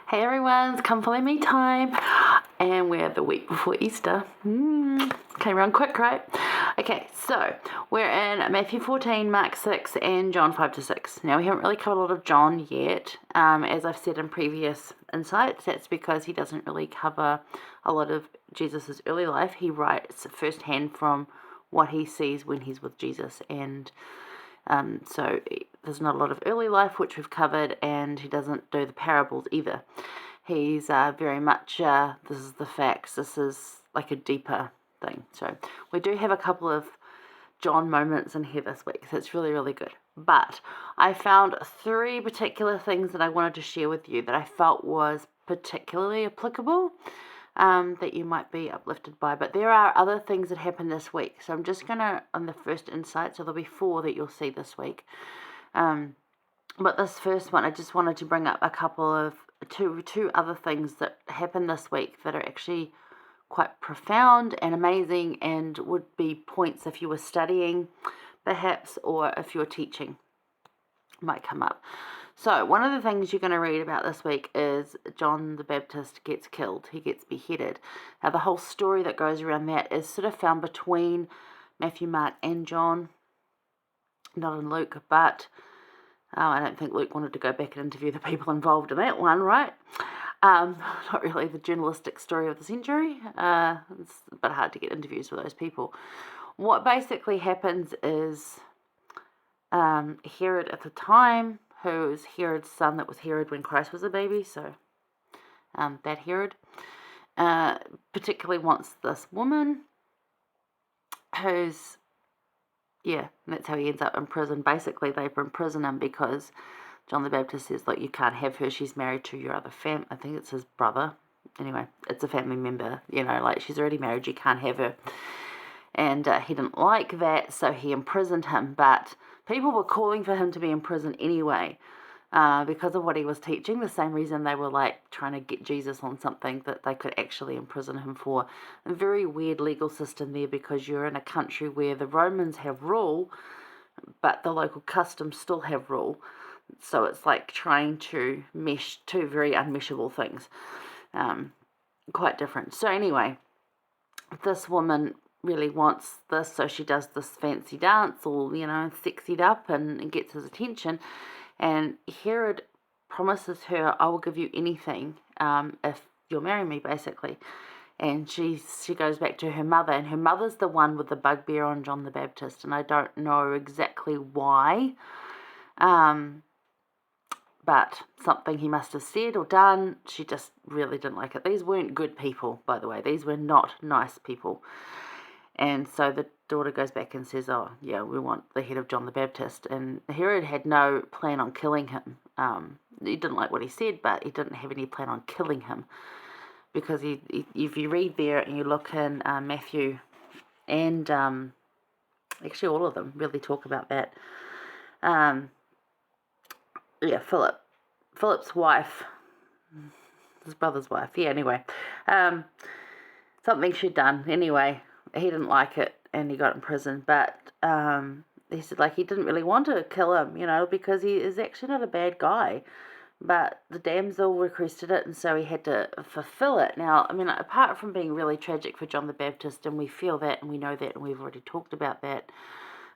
Hey everyone, it's Come Follow Me time, and we're the week before Easter. Came around quick, right? Okay, so we're in Matthew 14, Mark 6, and John 5 to 6. Now, we haven't really covered a lot of John yet. As I've said in previous insights, that's because he doesn't really cover a lot of Jesus' early life. He writes firsthand from what he sees when he's with Jesus, and so there's not a lot of early life, which we've covered, and he doesn't do the parables either. He's very much, this is the facts, this is like a deeper thing. So we do have a couple of John moments in here this week, so it's really, really good. But I found 3 particular things that I wanted to share with you that I felt was particularly applicable, that you might be uplifted by. But there are other things that happen this week. So I'm just going to, on the first insight, so there'll be 4 that you'll see this week. But this first one, I just wanted to bring up a couple of two other things that happened this week that are actually quite profound and amazing and would be points if you were studying, perhaps, or if you're teaching, might come up. So one of the things you're going to read about this week is John the Baptist gets killed. He gets beheaded. Now, the whole story that goes around that is sort of found between Matthew, Mark, and John, not in Luke, but I don't think Luke wanted to go back and interview the people involved in that one, right? Not really the journalistic story of the century. It's a bit hard to get interviews with those people. What basically happens is Herod at the time, who is Herod's son that was Herod when Christ was a baby, so that Herod, particularly wants this woman who's, and that's how he ends up in prison. Basically, they imprison him because John the Baptist says, look, you can't have her, she's married to your other I think it's his brother. Anyway, it's a family member, like she's already married, you can't have her. And he didn't like that, so he imprisoned him. But people were calling for him to be in prison anyway because of what he was teaching, the same reason they were like trying to get Jesus on something that they could actually imprison him for. A very weird legal system there because you're in a country where the Romans have rule, but the local customs still have rule. So it's like trying to mesh 2 very unmeshable things. Quite different. So anyway, this woman really wants this, so she does this fancy dance, all, sexied up, and gets his attention. And Herod promises her, I will give you anything if you'll marry me, basically. And she goes back to her mother, and her mother's the one with the bugbear on John the Baptist, and I don't know exactly why. But something he must have said or done, she just really didn't like it. These weren't good people, by the way. These were not nice people. And so the daughter goes back and says, oh, yeah, we want the head of John the Baptist. And Herod had no plan on killing him. He didn't like what he said, but he didn't have any plan on killing him. Because if you read there and you look in Matthew and actually all of them really talk about that. Philip's wife, his brother's wife, anyway, something she'd done, anyway, he didn't like it, and he got in prison, but, he said, he didn't really want to kill him, because he is actually not a bad guy, but the damsel requested it, and so he had to fulfill it. Now, apart from being really tragic for John the Baptist, and we feel that, and we know that, and we've already talked about that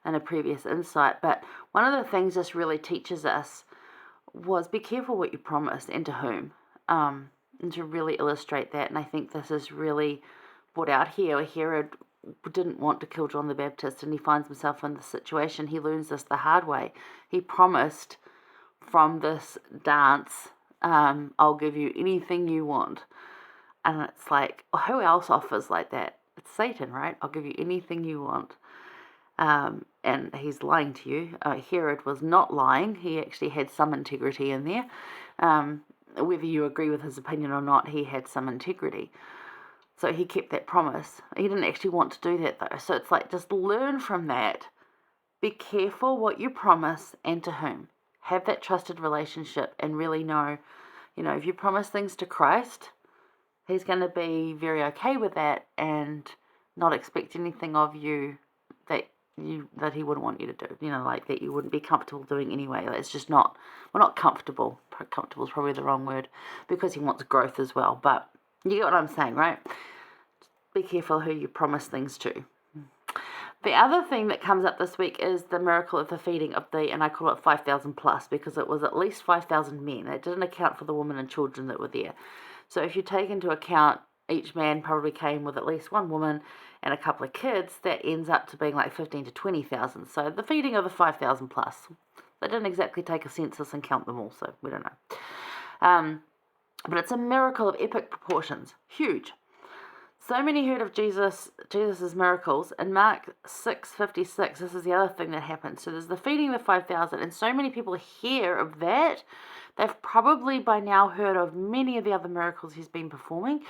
in a previous insight, but one of the things this really teaches us was be careful what you promise and to whom, and to really illustrate that. And I think this is really brought out here. Herod didn't want to kill John the Baptist, and he finds himself in this situation. He learns this the hard way. He promised from this dance, I'll give you anything you want. And it's like, well, who else offers like that? It's Satan, right? I'll give you anything you want. And he's lying to you. Herod was not lying. He actually had some integrity in there. Whether you agree with his opinion or not, he had some integrity. So he kept that promise. He didn't actually want to do that, though. So it's like, just learn from that. Be careful what you promise and to whom. Have that trusted relationship and really know, if you promise things to Christ, he's going to be very okay with that and not expect anything of you that he wouldn't want you to do, that you wouldn't be comfortable doing anyway. It's just we're not comfortable comfortable is probably the wrong word, because he wants growth as well. But you get what I'm saying, right? Be careful who you promise things to. The other thing that comes up this week is the miracle of the feeding of and I call it 5,000 plus, because it was at least 5,000 men. It didn't account for the women and children that were there. So if you take into account each man probably came with at least one woman and a couple of kids, that ends up to being like 15 to 20,000. So the feeding of the 5,000 plus. They didn't exactly take a census and count them all, so we don't know. But it's a miracle of epic proportions. Huge. So many heard of Jesus's miracles. In Mark 6:56, this is the other thing that happened. So there's the feeding of the 5,000, and so many people hear of that, they've probably by now heard of many of the other miracles he's been performing.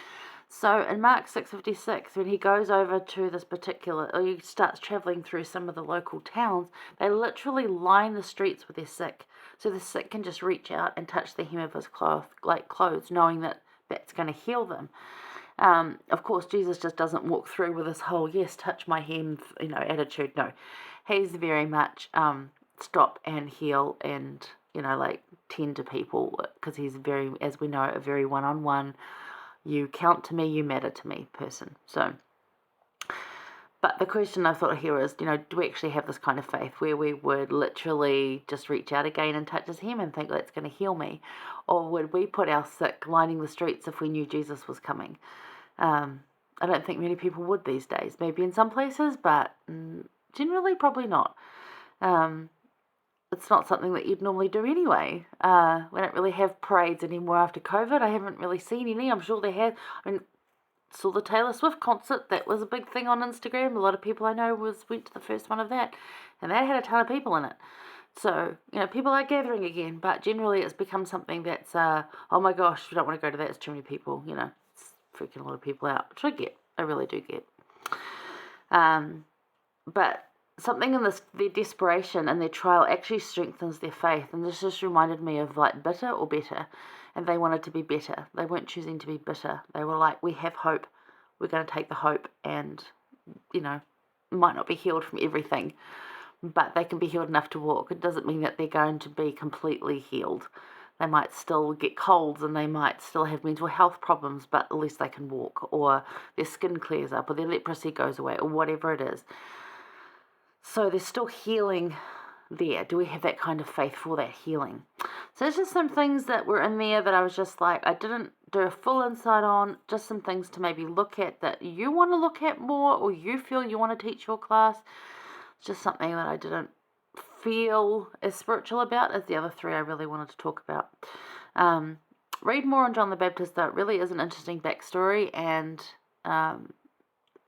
So in Mark 6:56, when he goes over to this particular, or he starts traveling through some of the local towns, they literally line the streets with their sick. So the sick can just reach out and touch the hem of his clothes, knowing that that's going to heal them. Of course, Jesus just doesn't walk through with this whole, yes, touch my hem, attitude. No, he's very much stop and heal and, tend to people, because he's very, as we know, a very one-on-one, you count to me, you matter to me person. So, but the question I thought here is, do we actually have this kind of faith where we would literally just reach out again and touch his hem and think that's going to heal me? Or would we put our sick lining the streets if we knew Jesus was coming? I don't think many people would these days. Maybe in some places, but generally probably not. It's not something that you'd normally do anyway. We don't really have parades anymore after COVID. I haven't really seen any. I'm sure they had. Saw the Taylor Swift concert. That was a big thing on Instagram. A lot of people I know went to the first one of that, and that had a ton of people in it. So, people are gathering again, but generally it's become something that's, oh my gosh, we don't want to go to that, it's too many people, it's freaking a lot of people out, which I get, I really do get. But something in their desperation and their trial actually strengthens their faith, and this just reminded me of like bitter or better, and they wanted to be better. They weren't choosing to be bitter. They were like, we have hope, we're going to take the hope, and, might not be healed from everything, but they can be healed enough to walk. It doesn't mean that they're going to be completely healed. They might still get colds and they might still have mental health problems, but at least they can walk, or their skin clears up, or their leprosy goes away, or whatever it is. So there's still healing there. Do we have that kind of faith for that healing? So there's just some things that were in there that I was just like, I didn't do a full insight on, just some things to maybe look at that you want to look at more, or you feel you want to teach your class. Just something that I didn't feel as spiritual about as the other three I really wanted to talk about. Read more on John the Baptist, though. It really is an interesting backstory, and I'm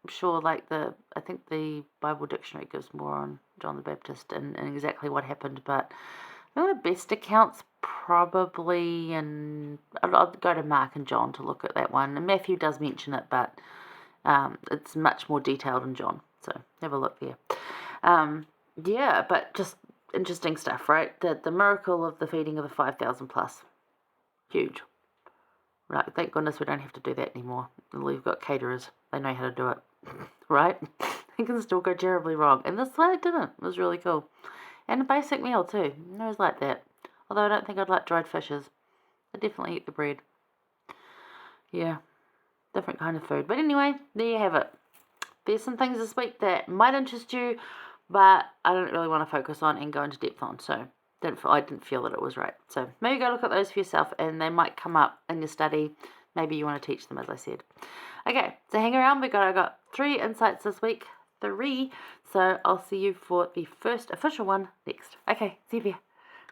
sure I think the Bible Dictionary gives more on John the Baptist and exactly what happened, but I think the best accounts probably, and I'll go to Mark and John to look at that one, and Matthew does mention it, but it's much more detailed in John, so have a look there. But just interesting stuff, right? The miracle of the feeding of the 5,000 plus. Huge. Right, thank goodness we don't have to do that anymore. We've got caterers. They know how to do it. Right? It can still go terribly wrong. And this way it didn't. It was really cool. And a basic meal too. It was like that. Although I don't think I'd like dried fishes. I definitely eat the bread. Yeah. Different kind of food. But anyway, there you have it. There's some things this week that might interest you, but I don't really want to focus on and go into depth on, so I didn't feel that it was right. So maybe go look at those for yourself, and they might come up in your study. Maybe you want to teach them, as I said. Okay, so hang around. I got 3 insights this week. 3. So I'll see you for the first official one next. Okay, see you.